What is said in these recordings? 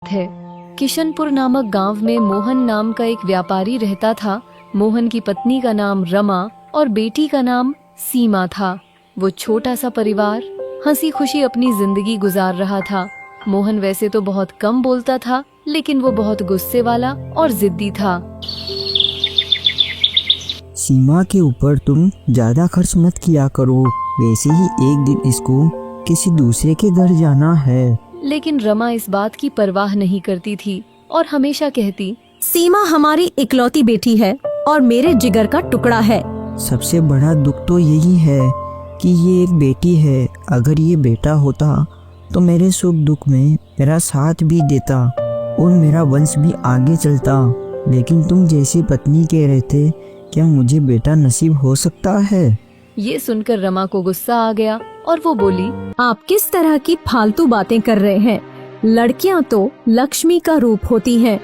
बात है। किशनपुर नामक गांव में मोहन नाम का एक व्यापारी रहता था। मोहन की पत्नी का नाम रमा और बेटी का नाम सीमा था। वो छोटा सा परिवार हंसी खुशी अपनी जिंदगी गुजार रहा था। मोहन वैसे तो बहुत कम बोलता था, लेकिन वो बहुत गुस्से वाला और जिद्दी था। सीमा के ऊपर तुम ज्यादा खर्च मत किया करो, वैसे ही एक दिन इसको किसी दूसरे के घर जाना है। लेकिन रमा इस बात की परवाह नहीं करती थी और हमेशा कहती, सीमा हमारी इकलौती बेटी है और मेरे जिगर का टुकड़ा है। सबसे बड़ा दुख तो यही है कि ये एक बेटी है। अगर ये बेटा होता तो मेरे सुख दुख में मेरा साथ भी देता और मेरा वंश भी आगे चलता। लेकिन तुम जैसी पत्नी कह रहे थे, क्या मुझे बेटा नसीब हो सकता है? ये सुनकर रमा को गुस्सा आ गया और वो बोली, आप किस तरह की फालतू बातें कर रहे हैं? लड़कियां तो लक्ष्मी का रूप होती हैं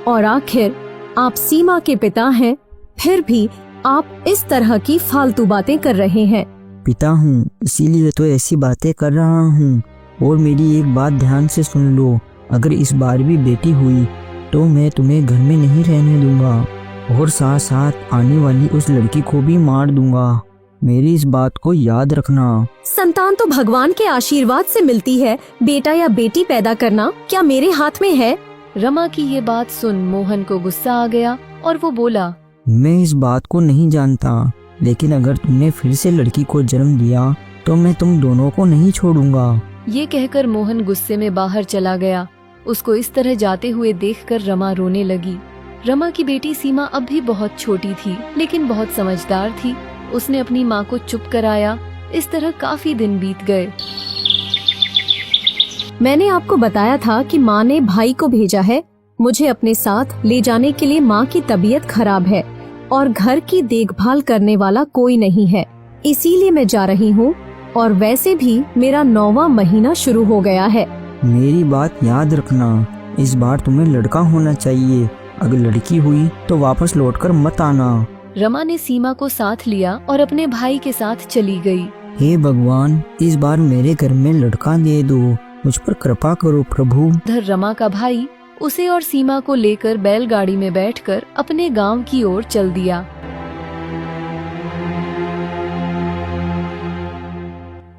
और आखिर आप सीमा के पिता हैं, फिर भी आप इस तरह की फालतू बातें कर रहे हैं। पिता हूँ इसीलिए तो ऐसी बातें कर रहा हूँ। और मेरी एक बात ध्यान से सुन लो, अगर इस बार भी बेटी हुई तो मैं तुम्हें घर में नहीं रहने दूंगा और साथ साथ आने वाली उस लड़की को भी मार दूंगा। मेरी इस बात को याद रखना। संतान तो भगवान के आशीर्वाद से मिलती है, बेटा या बेटी पैदा करना क्या मेरे हाथ में है? रमा की ये बात सुन मोहन को गुस्सा आ गया और वो बोला, मैं इस बात को नहीं जानता, लेकिन अगर तुमने फिर से लड़की को जन्म दिया तो मैं तुम दोनों को नहीं छोड़ूंगा। ये कहकर मोहन गुस्से में बाहर चला गया। उसको इस तरह जाते हुए देखकर रमा रोने लगी। रमा की बेटी सीमा अब भी बहुत छोटी थी, लेकिन बहुत समझदार थी। उसने अपनी माँ को चुप कराया। इस तरह काफी दिन बीत गए। मैंने आपको बताया था कि माँ ने भाई को भेजा है मुझे अपने साथ ले जाने के लिए। माँ की तबीयत खराब है और घर की देखभाल करने वाला कोई नहीं है, इसीलिए मैं जा रही हूँ। और वैसे भी मेरा 9वां महीना शुरू हो गया है। मेरी बात याद रखना, इस बार तुम्हें लड़का होना चाहिए। अगर लड़की हुई तो वापस लौटकर मत आना। रमा ने सीमा को साथ लिया और अपने भाई के साथ चली गई। हे भगवान, इस बार मेरे घर में लड़का दे दो, मुझ पर कृपा करो प्रभु। उधर रमा का भाई उसे और सीमा को लेकर बैलगाड़ी में बैठकर अपने गांव की ओर चल दिया।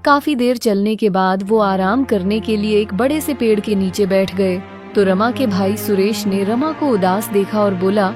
काफी देर चलने के बाद वो आराम करने के लिए एक बड़े से पेड़ के नीचे बैठ गए तो रमा के भाई सुरेश ने रमा को उदास देखा और बोला,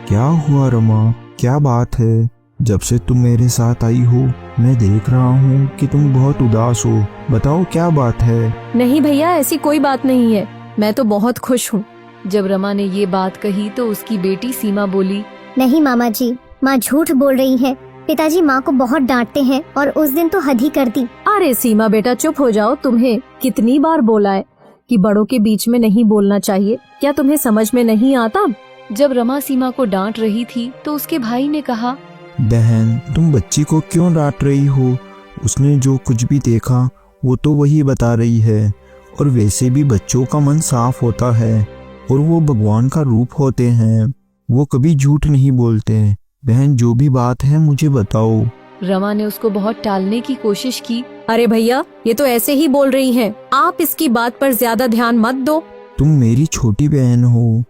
क्या हुआ रमा, क्या बात है? जब से तुम मेरे साथ आई हो मैं देख रहा हूँ कि तुम बहुत उदास हो। बताओ क्या बात है? नहीं भैया, ऐसी कोई बात नहीं है, मैं तो बहुत खुश हूँ। जब रमा ने ये बात कही तो उसकी बेटी सीमा बोली, नहीं मामा जी, माँ झूठ बोल रही है। पिताजी माँ को बहुत डांटते हैं और उस दिन तो हद ही कर दी। अरे सीमा बेटा चुप हो जाओ, तुम्हें कितनी बार बोला है कि बड़ों के बीच में नहीं बोलना चाहिए, क्या तुम्हें समझ में नहीं आता? जब रमा सीमा को डांट रही थी तो उसके भाई ने कहा, बहन तुम बच्ची को क्यों डांट रही हो? उसने जो कुछ भी देखा वो तो वही बता रही है। और वैसे भी बच्चों का मन साफ होता है और वो भगवान का रूप होते हैं, वो कभी झूठ नहीं बोलते। बहन जो भी बात है मुझे बताओ। रमा ने उसको बहुत टालने की कोशिश की। अरे भैया, ये तो ऐसे ही बोल रही हैं, आप इसकी बात पर ज्यादा ध्यान मत दो। तुम मेरी छोटी बहन हो,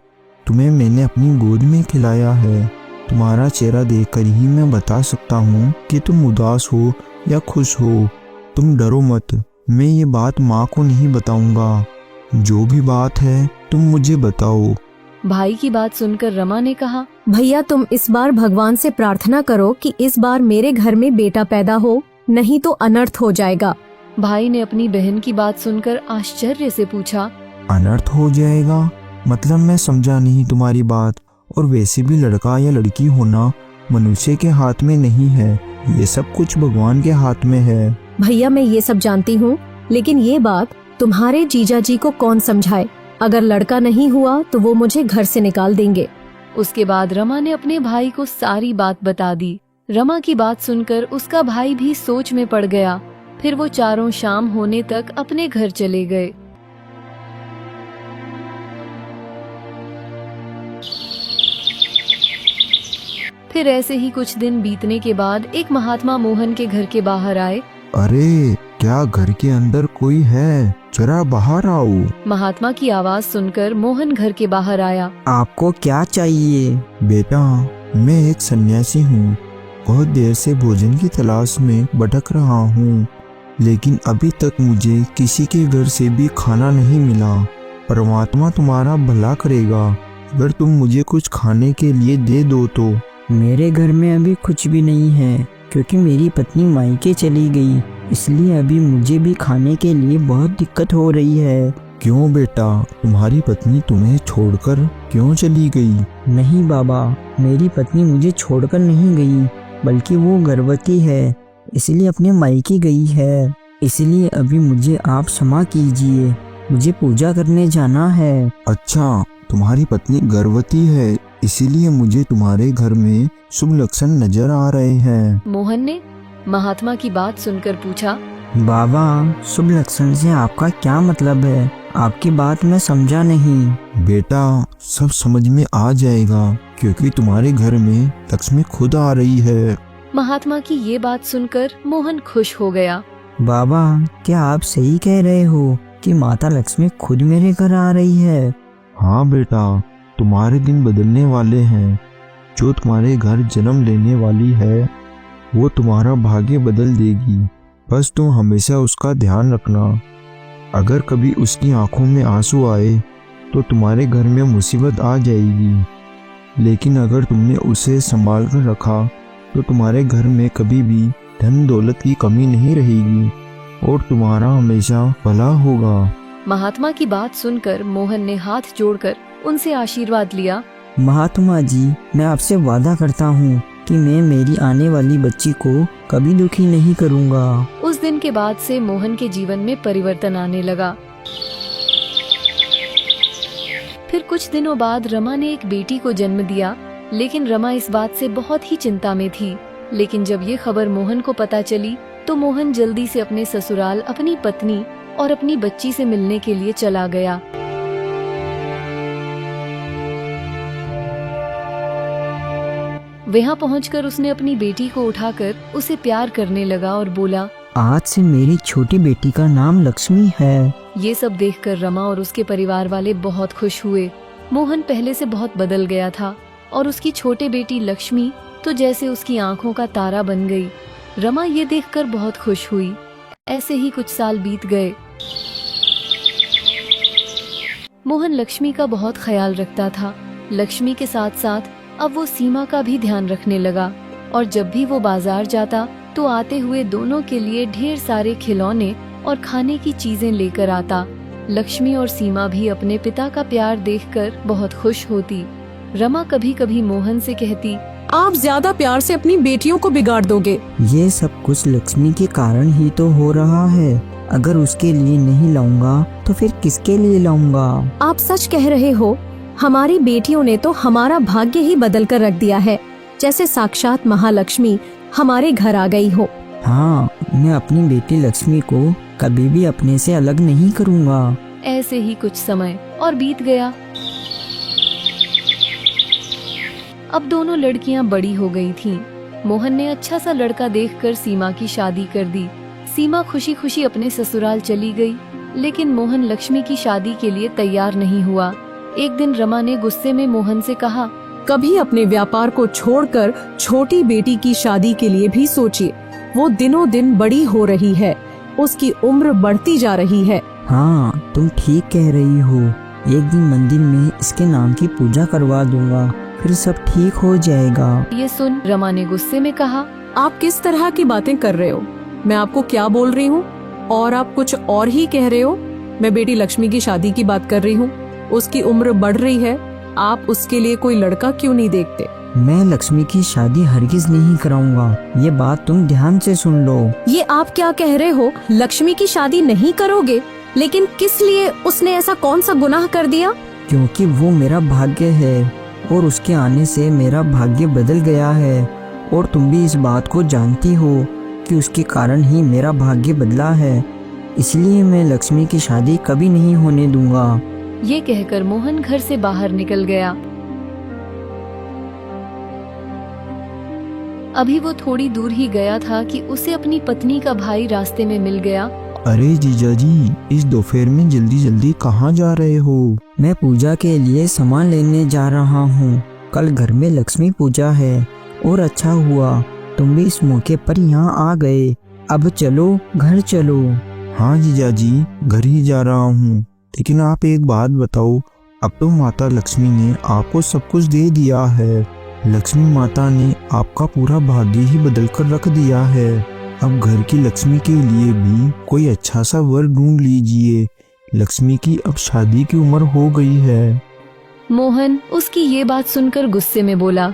तुम्हें मैंने अपनी गोद में खिलाया है। तुम्हारा चेहरा देखकर ही मैं बता सकता हूँ कि तुम उदास हो या खुश हो। तुम डरो मत, मैं ये बात माँ को नहीं बताऊंगा। जो भी बात है तुम मुझे बताओ। भाई की बात सुनकर रमा ने कहा, भैया तुम इस बार भगवान से प्रार्थना करो कि इस बार मेरे घर में बेटा पैदा हो, नहीं तो अनर्थ हो जाएगा। भाई ने अपनी बहन की बात सुनकर आश्चर्य से पूछा, अनर्थ हो जाएगा? मतलब मैं समझा नहीं तुम्हारी बात। और वैसे भी लड़का या लड़की होना मनुष्य के हाथ में नहीं है, ये सब कुछ भगवान के हाथ में है। भैया मैं ये सब जानती हूँ, लेकिन ये बात तुम्हारे जीजा जी को कौन समझाए? अगर लड़का नहीं हुआ तो वो मुझे घर से निकाल देंगे। उसके बाद रमा ने अपने भाई को सारी बात बता दी। रमा की बात सुनकर उसका भाई भी सोच में पड़ गया। फिर वो चारों शाम होने तक अपने घर चले गए। फिर ऐसे ही कुछ दिन बीतने के बाद एक महात्मा मोहन के घर के बाहर आए। अरे क्या घर के अंदर कोई है? जरा बाहर आओ। महात्मा की आवाज सुनकर मोहन घर के बाहर आया। आपको क्या चाहिए? बेटा, मैं एक सन्यासी हूँ। बहुत देर से भोजन की तलाश में भटक रहा हूँ, लेकिन अभी तक मुझे किसी के घर से भी खाना नहीं मिला। परमात्मा तुम्हारा भला करेगा अगर तुम मुझे कुछ खाने के लिए दे दो तो। मेरे घर में अभी कुछ भी नहीं है, क्योंकि मेरी पत्नी मायके चली गई, इसलिए अभी मुझे भी खाने के लिए बहुत दिक्कत हो रही है। क्यों बेटा, तुम्हारी पत्नी तुम्हें छोड़कर क्यों चली गई? नहीं बाबा, मेरी पत्नी मुझे छोड़कर नहीं गई, बल्कि वो गर्भवती है, इसलिए अपने मायके गई है। इसलिए अभी मुझे आप क्षमा कीजिए, मुझे पूजा करने जाना है। अच्छा, तुम्हारी पत्नी गर्भवती है, इसीलिए मुझे तुम्हारे घर में शुभ लक्षण नजर आ रहे हैं। मोहन ने महात्मा की बात सुनकर पूछा। बाबा, शुभ लक्षण से आपका क्या मतलब है? आपकी बात मैं समझा नहीं। बेटा, सब समझ में आ जाएगा, क्योंकि तुम्हारे घर में लक्ष्मी खुद आ रही है। महात्मा की ये बात सुनकर मोहन खुश हो गया। बाबा, क्या आप सही कह रहे हो कि माता लक्ष्मी खुद मेरे घर आ रही है? हाँ बेटा, तुम्हारे दिन बदलने वाले हैं। जो तुम्हारे घर जन्म लेने वाली है, वो तुम्हारा भाग्य बदल देगी। बस तुम हमेशा उसका ध्यान रखना। अगर कभी उसकी आंखों में आंसू आए तो तुम्हारे घर में मुसीबत आ जाएगी, लेकिन अगर तुमने उसे संभाल कर रखा तो तुम्हारे घर में कभी भी धन दौलत की कमी नहीं रहेगी और तुम्हारा हमेशा भला होगा। महात्मा की बात सुनकर मोहन ने हाथ जोड़कर उनसे आशीर्वाद लिया। महात्मा जी, मैं आपसे वादा करता हूँ कि मैं मेरी आने वाली बच्ची को कभी दुखी नहीं करूँगा। उस दिन के बाद से मोहन के जीवन में परिवर्तन आने लगा। फिर कुछ दिनों बाद रमा ने एक बेटी को जन्म दिया, लेकिन रमा इस बात से बहुत ही चिंता में थी। लेकिन जब ये खबर मोहन को पता चली तो मोहन जल्दी से अपने ससुराल अपनी पत्नी और अपनी बच्ची से मिलने के लिए चला गया। वहाँ पहुंचकर उसने अपनी बेटी को उठाकर उसे प्यार करने लगा और बोला, आज से मेरी छोटी बेटी का नाम लक्ष्मी है। ये सब देखकर रमा और उसके परिवार वाले बहुत खुश हुए। मोहन पहले से बहुत बदल गया था और उसकी छोटी बेटी लक्ष्मी तो जैसे उसकी आंखों का तारा बन गई। रमा ये देखकर बहुत खुश हुई। ऐसे ही कुछ साल बीत गए। मोहन लक्ष्मी का बहुत ख्याल रखता था। लक्ष्मी के साथ साथ अब वो सीमा का भी ध्यान रखने लगा और जब भी वो बाजार जाता तो आते हुए दोनों के लिए ढेर सारे खिलौने और खाने की चीजें लेकर आता। लक्ष्मी और सीमा भी अपने पिता का प्यार देखकर बहुत खुश होती। रमा कभी कभी मोहन से कहती, आप ज्यादा प्यार से अपनी बेटियों को बिगाड़ दोगे। ये सब कुछ लक्ष्मी के कारण ही तो हो रहा है। अगर उसके लिए नहीं लाऊंगा तो फिर किसके लिए लाऊंगा? आप सच कह रहे हो। हमारी बेटियों ने तो हमारा भाग्य ही बदल कर रख दिया है, जैसे साक्षात महालक्ष्मी हमारे घर आ गई हो। हाँ, मैं अपनी बेटी लक्ष्मी को कभी भी अपने से अलग नहीं करूँगा। ऐसे ही कुछ समय और बीत गया। अब दोनों लड़कियां बड़ी हो गई थीं। मोहन ने अच्छा सा लड़का देखकर सीमा की शादी कर दी। सीमा खुशी खुशी अपने ससुराल चली गई, लेकिन मोहन लक्ष्मी की शादी के लिए तैयार नहीं हुआ। एक दिन रमा ने गुस्से में मोहन से कहा, कभी अपने व्यापार को छोड़कर छोटी बेटी की शादी के लिए भी सोचिए। वो दिनों दिन बड़ी हो रही है, उसकी उम्र बढ़ती जा रही है। हाँ, तुम ठीक कह रही हो। एक दिन मंदिर में इसके नाम की पूजा करवा दूंगा, फिर सब ठीक हो जाएगा। ये सुन रमा ने गुस्से में कहा, आप किस तरह की बातें कर रहे हो? मैं आपको क्या बोल रही हूँ और आप कुछ और ही कह रहे हो। मैं बेटी लक्ष्मी की शादी की बात कर रही हूँ। उसकी उम्र बढ़ रही है, आप उसके लिए कोई लड़का क्यों नहीं देखते? मैं लक्ष्मी की शादी हरगिज नहीं कराऊंगा। ये बात तुम ध्यान से सुन लो। ये आप क्या कह रहे हो? लक्ष्मी की शादी नहीं करोगे? लेकिन किस लिए? उसने ऐसा कौन सा गुनाह कर दिया? क्योंकि वो मेरा भाग्य है और उसके आने से मेरा भाग्य बदल गया है, और तुम भी इस बात को जानती हो कि उसके कारण ही मेरा भाग्य बदला है। इसलिए मैं लक्ष्मी की शादी कभी नहीं होने दूंगा। ये कहकर मोहन घर से बाहर निकल गया। अभी वो थोड़ी दूर ही गया था कि उसे अपनी पत्नी का भाई रास्ते में मिल गया। अरे जीजा जी, इस दोपहर में जल्दी जल्दी कहाँ जा रहे हो? मैं पूजा के लिए सामान लेने जा रहा हूँ। कल घर में लक्ष्मी पूजा है और अच्छा हुआ तुम भी इस मौके पर यहाँ आ गए। अब चलो घर चलो। हाँ जीजा जी, घर ही जा रहा हूँ। लेकिन आप एक बात बताओ, अब तो माता लक्ष्मी ने आपको सब कुछ दे दिया है। लक्ष्मी माता ने आपका पूरा भाग्य ही बदल कर रख दिया है। अब घर की लक्ष्मी के लिए भी कोई अच्छा सा वर ढूंढ लीजिए। लक्ष्मी की अब शादी की उम्र हो गई है। मोहन उसकी ये बात सुनकर गुस्से में बोला।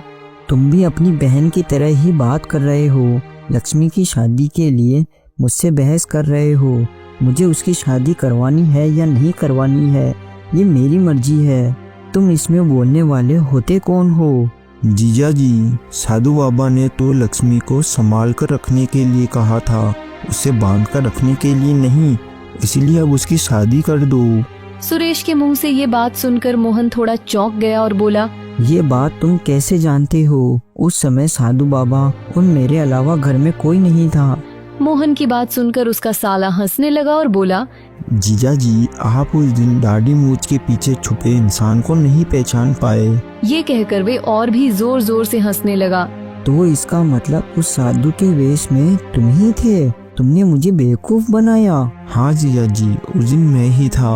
तुम भी अपनी बहन की तरह ही बात कर रहे हो। लक्ष्मी की शादी के लिए मुझसे बहस कर रहे हो। मुझे उसकी शादी करवानी है या नहीं करवानी है, ये मेरी मर्जी है। तुम इसमें बोलने वाले होते कौन हो? जीजा जी, साधु बाबा ने तो लक्ष्मी को संभाल कर रखने के लिए कहा था, उसे बांध कर रखने के लिए नहीं। इसलिए अब उसकी शादी कर दो। सुरेश के मुंह से ये बात सुनकर मोहन थोड़ा चौंक गया और बोला, ये बात तुम कैसे जानते हो? उस समय साधु बाबा और मेरे अलावा घर में कोई नहीं था। मोहन की बात सुनकर उसका साला हंसने लगा और बोला, जीजा जी, आप उस दिन दाढ़ी मूछ के पीछे छुपे इंसान को नहीं पहचान पाए। ये कहकर वे और भी जोर जोर से हंसने लगा। तो इसका मतलब उस साधु के वेश में तुम ही थे? तुमने मुझे बेवकूफ बनाया। हाँ जीजा जी, उस दिन मैं ही था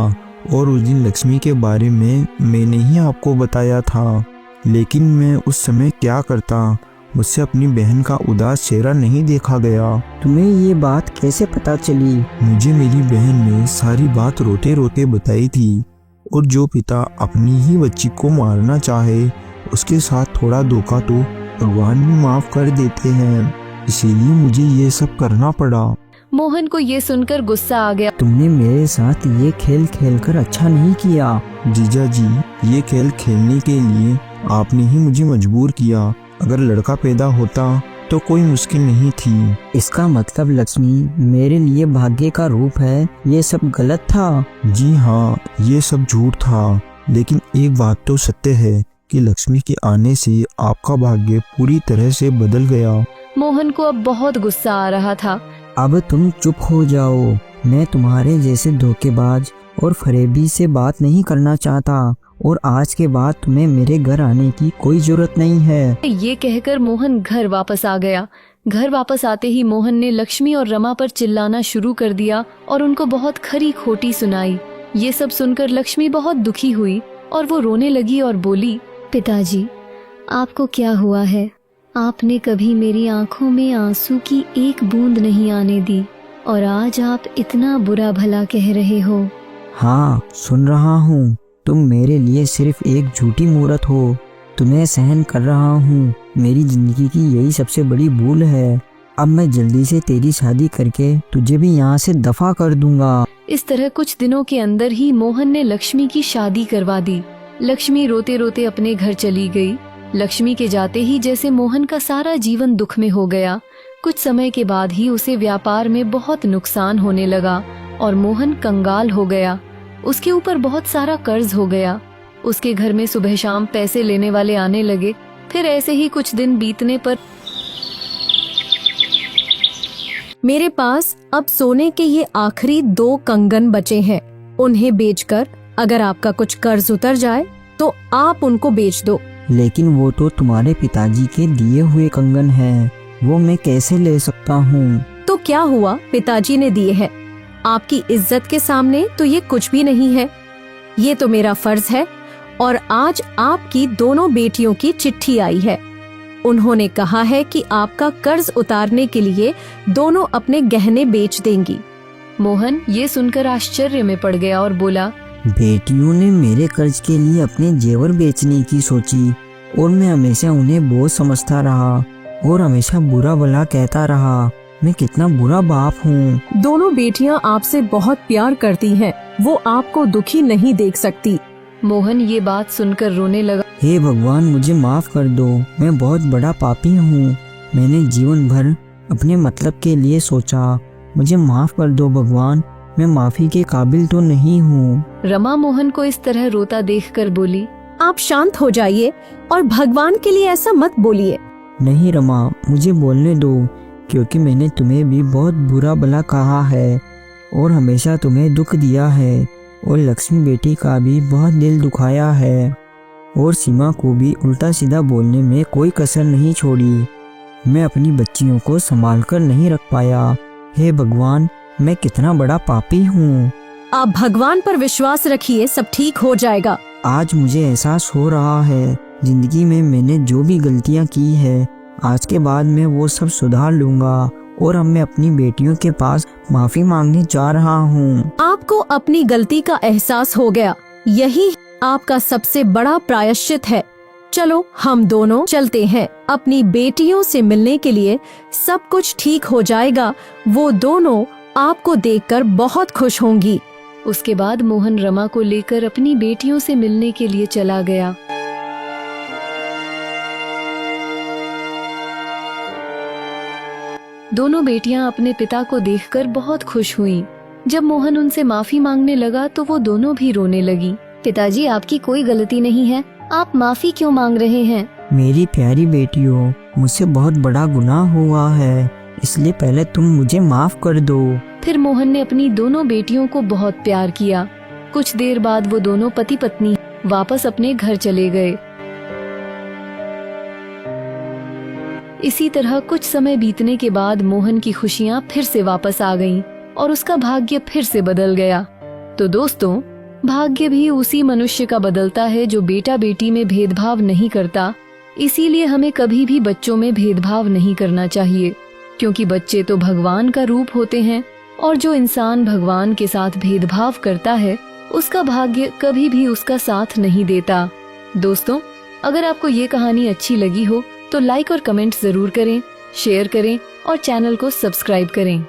और उस दिन लक्ष्मी के बारे में मैंने ही आपको बताया था। लेकिन मैं उस समय क्या करता, मुझसे अपनी बहन का उदास चेहरा नहीं देखा गया। तुम्हें ये बात कैसे पता चली? मुझे मेरी बहन ने सारी बात रोते रोते बताई थी। और जो पिता अपनी ही बच्ची को मारना चाहे, उसके साथ थोड़ा धोखा तो भगवान भी माफ कर देते हैं। इसीलिए मुझे ये सब करना पड़ा। मोहन को ये सुनकर गुस्सा आ गया। तुमने मेरे साथ ये खेल खेलकर अच्छा नहीं किया। जीजा जी, ये खेल खेलने के लिए आपने ही मुझे मजबूर किया। अगर लड़का पैदा होता तो कोई मुश्किल नहीं थी। इसका मतलब लक्ष्मी मेरे लिए भाग्य का रूप है, ये सब गलत था। जी हाँ, ये सब झूठ था। लेकिन एक बात तो सत्य है कि लक्ष्मी के आने से आपका भाग्य पूरी तरह से बदल गया। मोहन को अब बहुत गुस्सा आ रहा था। अब तुम चुप हो जाओ। मैं तुम्हारे जैसे धोखेबाज और फरेबी से बात नहीं करना चाहता और आज के बाद तुम्हें मेरे घर आने की कोई जरूरत नहीं है। ये कहकर मोहन घर वापस आ गया। घर वापस आते ही मोहन ने लक्ष्मी और रमा पर चिल्लाना शुरू कर दिया और उनको बहुत खरी खोटी सुनाई। ये सब सुनकर लक्ष्मी बहुत दुखी हुई और वो रोने लगी और बोली, पिताजी, आपको क्या हुआ है? आपने कभी मेरी आंखों में आंसू की एक बूंद नहीं आने दी और आज आप इतना बुरा भला कह रहे हो। हाँ, सुन रहा हूँ। तुम मेरे लिए सिर्फ एक झूठी मूरत हो। तुम्हें सहन कर रहा हूँ। मेरी जिंदगी की यही सबसे बड़ी भूल है। अब मैं जल्दी से तेरी शादी करके तुझे भी यहाँ से दफा कर दूंगा। इस तरह कुछ दिनों के अंदर ही मोहन ने लक्ष्मी की शादी करवा दी। लक्ष्मी रोते रोते अपने घर चली गई। लक्ष्मी के जाते ही जैसे मोहन का सारा जीवन दुख में हो गया। कुछ समय के बाद ही उसे व्यापार में बहुत नुकसान होने लगा और मोहन कंगाल हो गया। उसके ऊपर बहुत सारा कर्ज हो गया। उसके घर में सुबह शाम पैसे लेने वाले आने लगे। फिर ऐसे ही कुछ दिन बीतने पर मेरे पास अब सोने के ये आखिरी 2 कंगन बचे हैं। उन्हें बेचकर अगर आपका कुछ कर्ज उतर जाए तो आप उनको बेच दो। लेकिन वो तो तुम्हारे पिताजी के दिए हुए कंगन हैं, वो मैं कैसे ले सकता हूँ? तो क्या हुआ, पिताजी ने दिए हैं। आपकी इज्जत के सामने तो ये कुछ भी नहीं है। ये तो मेरा फर्ज है और आज आपकी दोनों बेटियों की चिट्ठी आई है। उन्होंने कहा है कि आपका कर्ज उतारने के लिए दोनों अपने गहने बेच देंगी। मोहन ये सुनकर आश्चर्य में पड़ गया और बोला, बेटियों ने मेरे कर्ज के लिए अपने जेवर बेचने की सोची और मैं हमेशा उन्हें बोझ समझता रहा और हमेशा बुरा भला कहता रहा। मैं कितना बुरा बाप हूँ। दोनों बेटियां आपसे बहुत प्यार करती हैं। वो आपको दुखी नहीं देख सकती। मोहन ये बात सुनकर रोने लगा। हे भगवान, मुझे माफ कर दो। मैं बहुत बड़ा पापी हूँ। मैंने जीवन भर अपने मतलब के लिए सोचा। मुझे माफ कर दो भगवान। मैं माफी के काबिल तो नहीं हूँ। रमा मोहन को इस तरह रोता देखकर बोली, आप शांत हो जाइए और भगवान के लिए ऐसा मत बोलिए। नहीं रमा, मुझे बोलने दो, क्योंकि मैंने तुम्हें भी बहुत बुरा भला कहा है और हमेशा तुम्हें दुख दिया है और लक्ष्मी बेटी का भी बहुत दिल दुखाया है और सीमा को भी उल्टा सीधा बोलने में कोई कसर नहीं छोड़ी। मैं अपनी बच्चियों को संभाल कर नहीं रख पाया। हे भगवान, मैं कितना बड़ा पापी हूँ। आप भगवान पर विश्वास रखिए, सब ठीक हो जाएगा। आज मुझे एहसास हो रहा है जिंदगी में मैंने जो भी गलतियाँ की है, आज के बाद मैं वो सब सुधार लूंगा और अब मैं अपनी बेटियों के पास माफी मांगने जा रहा हूँ। आपको अपनी गलती का एहसास हो गया, यही आपका सबसे बड़ा प्रायश्चित है। चलो हम दोनों चलते हैं अपनी बेटियों से मिलने के लिए, सब कुछ ठीक हो जाएगा। वो दोनों आपको देखकर बहुत खुश होंगी। उसके बाद मोहन रमा को लेकर अपनी बेटियों से मिलने के लिए चला गया। दोनों बेटियां अपने पिता को देखकर बहुत खुश हुईं। जब मोहन उनसे माफी मांगने लगा तो वो दोनों भी रोने लगी। पिताजी, आपकी कोई गलती नहीं है, आप माफी क्यों मांग रहे हैं? मेरी प्यारी बेटियों, मुझसे बहुत बड़ा गुनाह हुआ है, इसलिए पहले तुम मुझे माफ कर दो। फिर मोहन ने अपनी दोनों बेटियों को बहुत प्यार किया। कुछ देर बाद वो दोनों पति पत्नी वापस अपने घर चले गए। इसी तरह कुछ समय बीतने के बाद मोहन की खुशियां फिर से वापस आ गईं और उसका भाग्य फिर से बदल गया। तो दोस्तों, भाग्य भी उसी मनुष्य का बदलता है जो बेटा बेटी में भेदभाव नहीं करता। इसीलिए हमें कभी भी बच्चों में भेदभाव नहीं करना चाहिए, क्योंकि बच्चे तो भगवान का रूप होते हैं और जो इंसान भगवान के साथ भेदभाव करता है उसका भाग्य कभी भी उसका साथ नहीं देता। दोस्तों, अगर आपको ये कहानी अच्छी लगी हो तो लाइक और कमेंट जरूर करें, शेयर करें और चैनल को सब्सक्राइब करें।